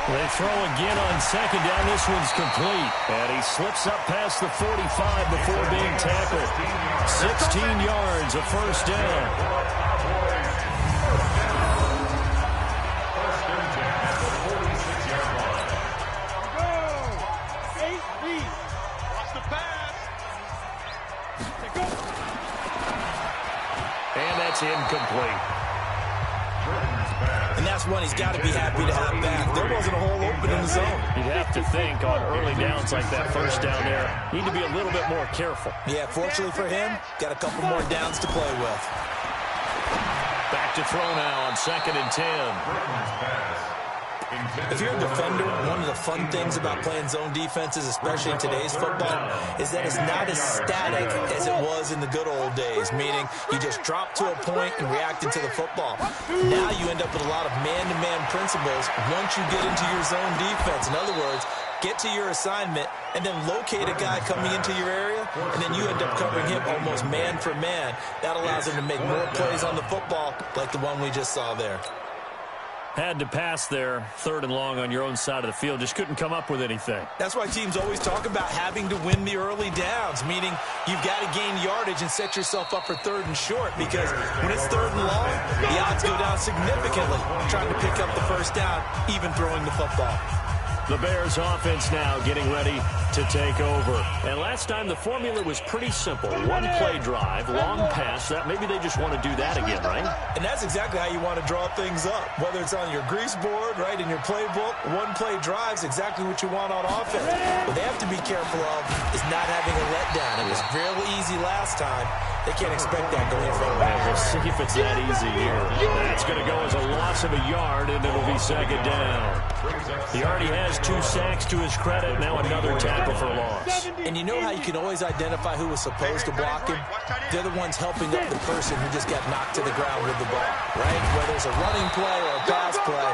They throw again on 2nd down. This one's complete. And he slips up past the 45 before being tackled. 16 yards, a 1st down. And that's that's one he's got to be happy to have back. There wasn't a hole open in the zone. You'd have to think on early downs like that first down there, need to be a little bit more careful. Yeah, fortunately for him, got a couple more downs to play with. Back to throw now on 2nd and 10. If you're a defender, one of the fun things about playing zone defenses, especially in today's football, is that it's not as static as it was in the good old days, meaning you just drop to a point and react into the football. Now you end up with a lot of man-to-man principles once you get into your zone defense. In other words, get to your assignment, and then locate a guy coming into your area, and then you end up covering him almost man for man. That allows him to make more plays on the football like the one we just saw there. Had to pass there, 3rd and long on your own side of the field. Just couldn't come up with anything. That's why teams always talk about having to win the early downs, meaning you've got to gain yardage and set yourself up for 3rd and short, because when it's 3rd and long, the odds go down significantly trying to pick up the first down, even throwing the football. The Bears offense now getting ready to take over. And last time the formula was pretty simple. One play drive, long pass. That maybe they just want to do that again, right? And that's exactly how you want to draw things up. Whether it's on your grease board, right, in your playbook, one play drive's exactly what you want on offense. What they have to be careful of is not having a letdown. It was real easy last time. They can't expect that going forward. We'll see if it's that easy here. That's going to go as a loss of a yard, and it'll be 2nd down. He already has 2 sacks to his credit. Now another tackle for loss. And you know how you can always identify who was supposed to block him? They're the ones helping up the person who just got knocked to the ground with the ball, right? Whether it's a running play or a pass play,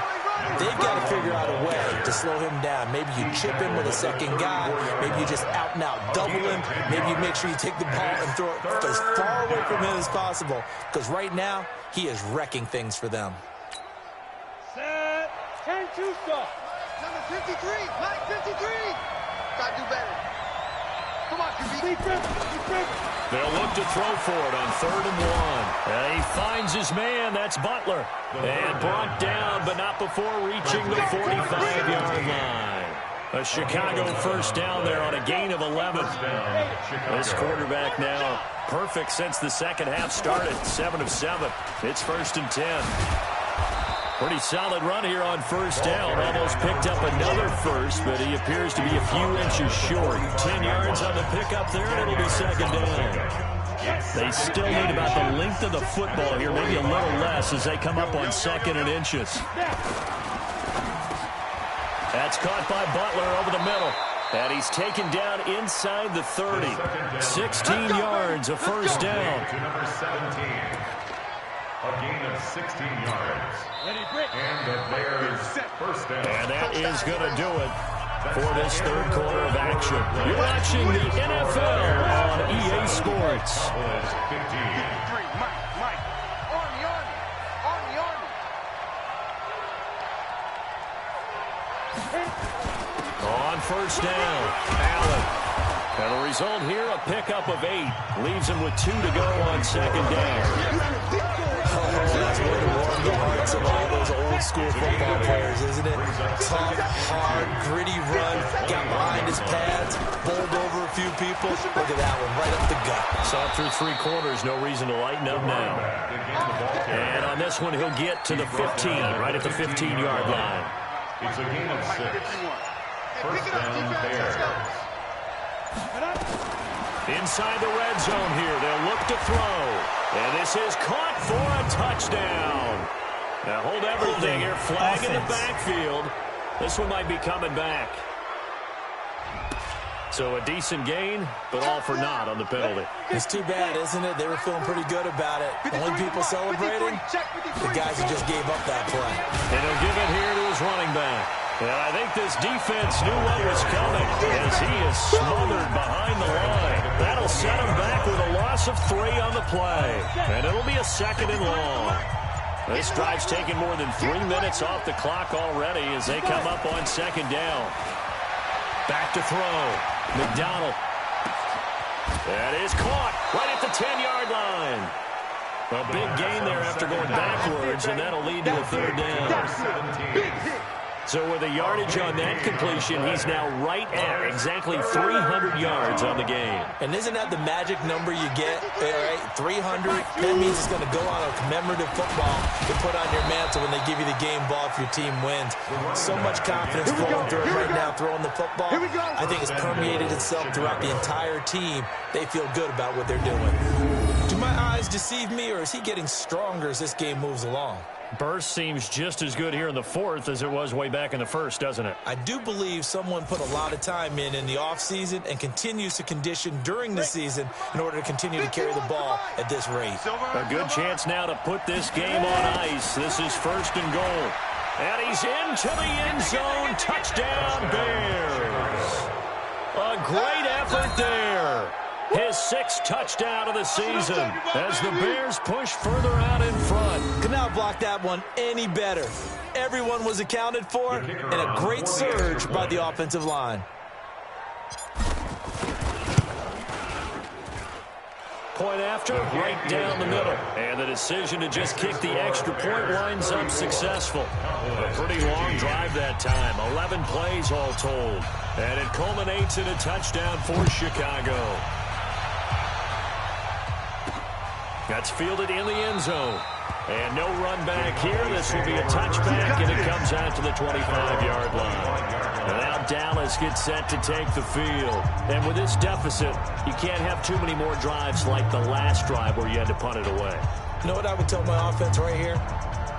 they've got to figure out a way to slow him down. Maybe you chip him with a second guy. Maybe you just out-and-out double him. Maybe you make sure you take the ball and throw it as far away from him as possible. Because right now, he is wrecking things for them. Set. 10-2 stop. Number 53. Mike 53. Gotta do better. Come on, QB. They'll look to throw for it on 3rd and 1. And he finds his man. That's Butler. And brought down, but not before reaching the 45-yard line. A Chicago first down there on a gain of 11. This quarterback now perfect since the second half started. 7 of 7. It's 1st and 10. Pretty solid run here on first down. Almost picked up another first, but he appears to be a few inches short. 10 yards on the pickup there, and it'll be 2nd down. They still need about the length of the football here, maybe a little less as they come up on 2nd and inches. That's caught by Butler over the middle. And he's taken down inside the 30. 16 yards, a first down. To number 17. A gain of 16 yards. And the Bears first down. And that is going to do it for this 3rd quarter of action. You're watching the NFL on EA Sports. On first down, Allen. And the result here, a pickup of 8. Leaves him with 2 to go on 2nd down. That's one of the hearts of all those old-school football players, isn't it? Tough, hard, gritty run, got behind his pads, bowled over a few people. Look at that one, right up the gut. Saw through 3 quarters, no reason to lighten up now. And on this one, he'll get to the 15, right at the 15-yard line. It's a gain of 6. First down, Bears. Inside the red zone here, they'll look to throw. And this is caught for a touchdown. Now hold everything here, flag in the backfield. This one might be coming back. So a decent gain, but all for naught on the penalty. It's too bad, isn't it? They were feeling pretty good about it. Only people celebrating, the guys who just gave up that play. And he'll give it here to his running back. And I think this defense knew what was coming as he is smothered behind the line. That'll set him back with a loss of 3 on the play. And it'll be a 2nd and long. This drive's taken more than 3 minutes off the clock already as they come up on 2nd down. Back to throw. McDonald. That is caught right at the 10-yard line. A big gain there after going backwards, and that'll lead to a 3rd down. So with the yardage on that completion, he's now right at exactly 300 yards on the game. And isn't that the magic number you get, right? 300, that means it's going to go on a commemorative football to put on your mantle when they give you the game ball if your team wins. So much confidence flowing through it right now, throwing the football. I think it's permeated itself throughout the entire team. They feel good about what they're doing. Do my eyes deceive me, or is he getting stronger as this game moves along? Burst seems just as good here in the fourth as it was way back in the first, doesn't it? I do believe someone put a lot of time in the offseason and continues to condition during the season in order to continue to carry the ball at this rate. A good chance now to put this game on ice. This is 1st and goal. And he's into the end zone. Touchdown, Bears. A great effort there. His 6th touchdown of the season as the Bears push further out in front. Could not block that one any better. Everyone was accounted for, and a great surge by the offensive line. Point after, right down the middle. And the decision to just kick the extra point winds up successful. A pretty long drive that time. 11 plays all told. And it culminates in a touchdown for Chicago. That's fielded in the end zone. And no run back here. This will be a touchback, and it comes out to the 25-yard line. And now Dallas gets set to take the field. And with this deficit, you can't have too many more drives like the last drive where you had to punt it away. You know what I would tell my offense right here?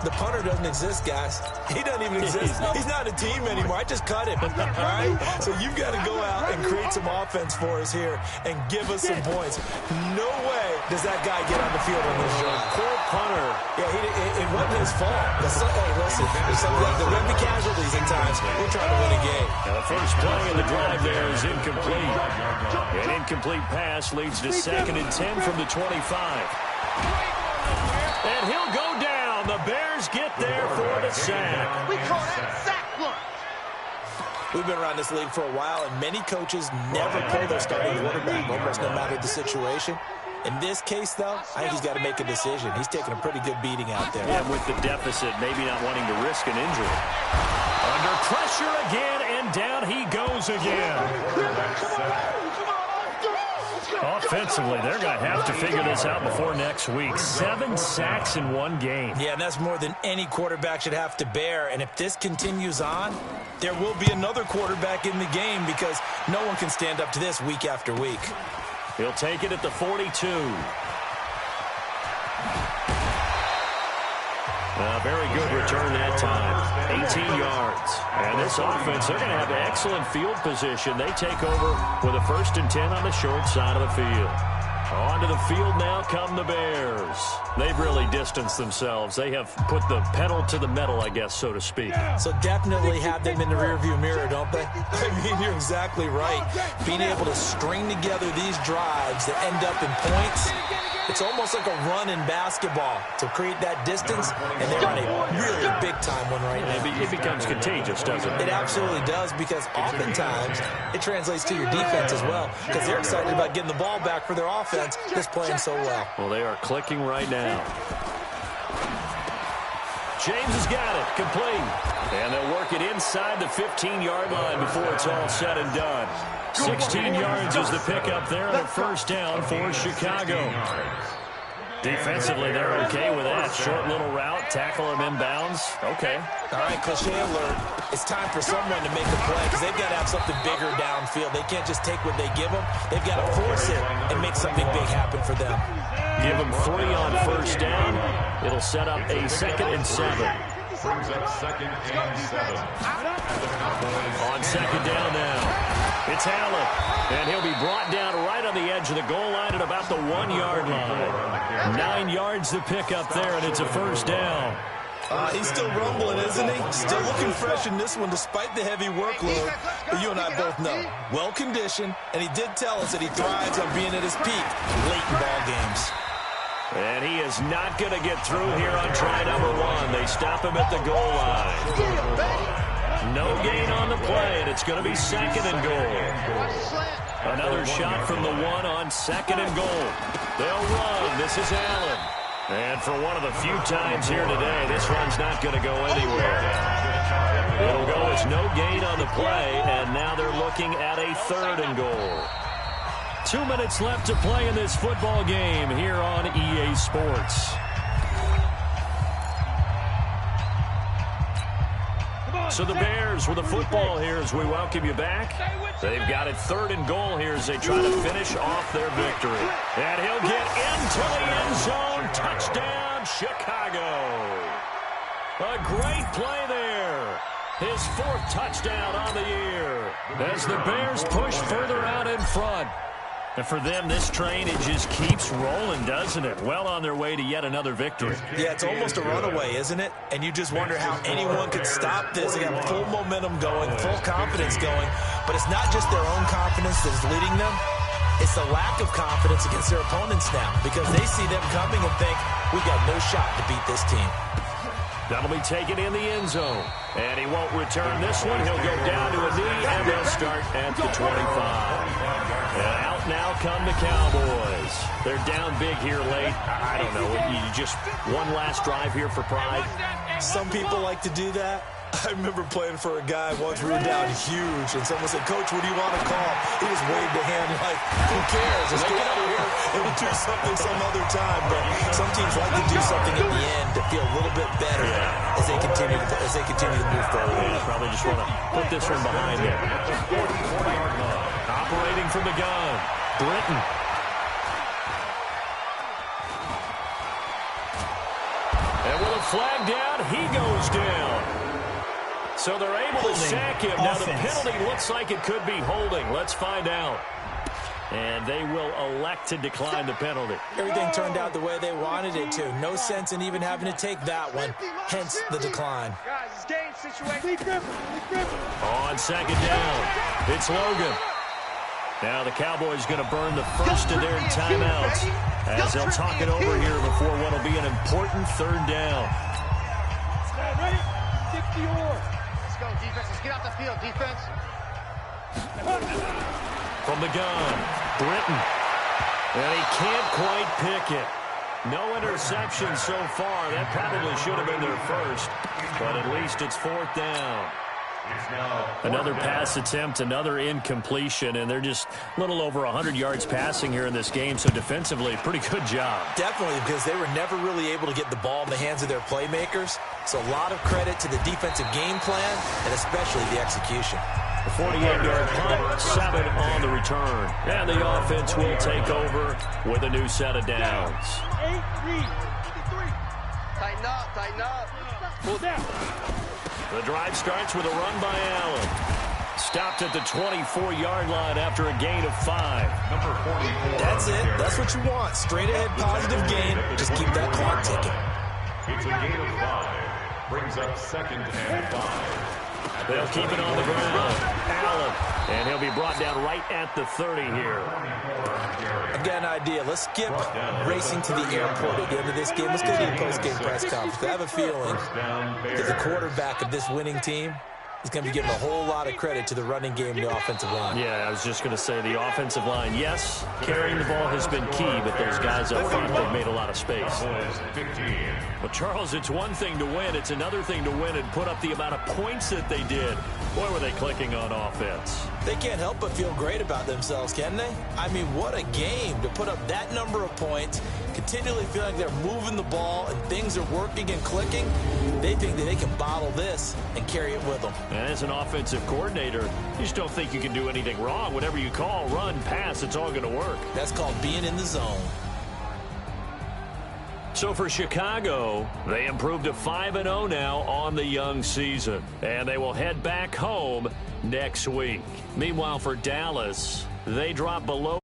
The punter doesn't exist, guys. He doesn't even exist. He's not a team anymore. I just cut him, all right? So you've got to go out and create some offense for us here and give us some points. No way does that guy get on the field on this drive. Poor punter. Yeah, it wasn't his fault. Hey, listen, there will be casualties at times. We're trying to win a game. Now the first play of the drive there is incomplete. An incomplete pass leads to 2nd and 10 from the 25. And he'll go down. The Bears get there for the sack. We call that sack lunch. We've been around this league for a while, and many coaches never pull their starting quarterback, almost no matter the situation. In this case, though, I think he's got to make a decision. He's taking a pretty good beating out there. Yeah, with the deficit, maybe not wanting to risk an injury. Under pressure again, and down he goes again. Offensively, they're going to have to figure this out before next week. 7 sacks in one game. Yeah, and that's more than any quarterback should have to bear. And if this continues on, there will be another quarterback in the game because no one can stand up to this week after week. He'll take it at the 42. A very good return that time. 18 yards. And this offense, they're going to have excellent field position. They take over with a 1st and 10 on the short side of the field. Onto the field now come the Bears. They've really distanced themselves. They have put the pedal to the metal, I guess, so to speak. So definitely have them in the rearview mirror, don't they? I mean, you're exactly right. Being able to string together these drives that end up in points, it's almost like a run in basketball to create that distance, and they're on a really big-time one right now. It becomes contagious, doesn't it? It absolutely does, because oftentimes it translates to your defense as well, because they're excited about getting the ball back for their offense that's playing so well. Well, they are clicking right now. James has got it, complete. And they'll work it inside the 15-yard line before it's all said and done. 16 yards is the pickup there on a 1st down for Chicago. Defensively, they're okay with that. Short little route, tackle him inbounds. Okay. All right, cliche alert. It's time for someone to make a play because they've got to have something bigger downfield. They can't just take what they give them. They've got to force it and make something big happen for them. Give them 3 on 1st down. It'll set up a 2nd and 7. Brings up 2nd and 7. On 2nd down now. It's Allen, and he'll be brought down right on the edge of the goal line at about the 1-yard line. 9 yards to pick up there, and it's a 1st down. He's still rumbling, isn't he? Still looking fresh in this one despite the heavy workload. But you and I both know, well-conditioned, and he did tell us that he thrives on being at his peak late in ball games. And he is not going to get through here on try number 1. They stop him at the goal line. No gain on the play, and it's going to be 2nd and goal. Another shot from the 1 on 2nd and goal. They'll run. This is Allen. And for one of the few times here today, this run's not going to go anywhere. It'll go as no gain on the play, and now they're looking at a 3rd and goal. 2 minutes left to play in this football game here on EA Sports. So the Bears with the football here as we welcome you back. They've got it 3rd and goal here as they try to finish off their victory. And he'll get into the end zone. Touchdown, Chicago. A great play there. His 4th touchdown on the year as the Bears push further out in front. And for them, this train, it just keeps rolling, doesn't it? Well on their way to yet another victory. Yeah, it's almost a runaway, isn't it? And you just wonder how anyone could stop this. They got full momentum going, full confidence going. But it's not just their own confidence that is leading them. It's the lack of confidence against their opponents now because they see them coming and think, we got no shot to beat this team. That'll be taken in the end zone. And he won't return this one. He'll go down to a knee, and they'll start at the 25. And out now come the Cowboys. They're down big here late. I don't know. You just one last drive here for pride. Some people like to do that. I remember playing for a guy once we were down huge, and someone said, Coach, what do you want to call? He just waved a hand like, who cares? Let's get out of here and we'll do something some other time. But some teams like to do something at the end to feel a little bit better as they continue to move forward. Yeah, probably just want to put this one behind them. Operating from the gun, Britton. And with a flag down, he goes down. So they're able to sack him. Now the penalty looks like it could be holding. Let's find out. And they will elect to decline the penalty. Everything turned out the way they wanted it to. No sense in even having to take that one. Hence the decline. Guys, it's game situation. On 2nd down, it's Logan. Now the Cowboys going to burn the first of their timeouts as they'll talk it over here before what will be an important 3rd down. Ready? 60-or. Go, defense. Let's get off the field, defense. From the gun, Britton. And he can't quite pick it. No interception so far. That probably should have been their first. But at least it's 4th down. Another pass attempt, another incompletion, and they're just a little over 100 yards passing here in this game, so defensively, pretty good job. Definitely, because they were never really able to get the ball in the hands of their playmakers, so a lot of credit to the defensive game plan, and especially the execution. The 48-yard punt, 7 on the return, and the offense will take over with a new set of downs. 8-3. Tighten up, tighten up. Pull down. The drive starts with a run by Allen. Stopped at the 24-yard line after a gain of 5. Number 44. That's it. That's what you want. Straight ahead, positive gain. Just keep that clock ticking. It's a gain of 5. Brings up 2nd and 5. They'll keep it on the ground. Allen. And he'll be brought down right at the 30 here. I've got an idea. Let's skip racing to the airport at the end of this game. Let's go to the post-game press conference. I have a feeling that the quarterback of this winning team is going to be giving a whole lot of credit to the running game and the offensive line. Yeah, I was just going to say the offensive line, yes, carrying the ball has been key, but those guys up front, they've made a lot of space. But, Charles, it's one thing to win. It's another thing to win and put up the amount of points that they did. Boy, were they clicking on offense. They can't help but feel great about themselves, can they? I mean, what a game to put up that number of points, continually feel like they're moving the ball and things are working and clicking. They think that they can bottle this and carry it with them. And as an offensive coordinator, you just don't think you can do anything wrong. Whatever you call, run, pass, it's all going to work. That's called being in the zone. So for Chicago, they improved to 5-0 now on the young season. And they will head back home next week. Meanwhile, for Dallas, they drop below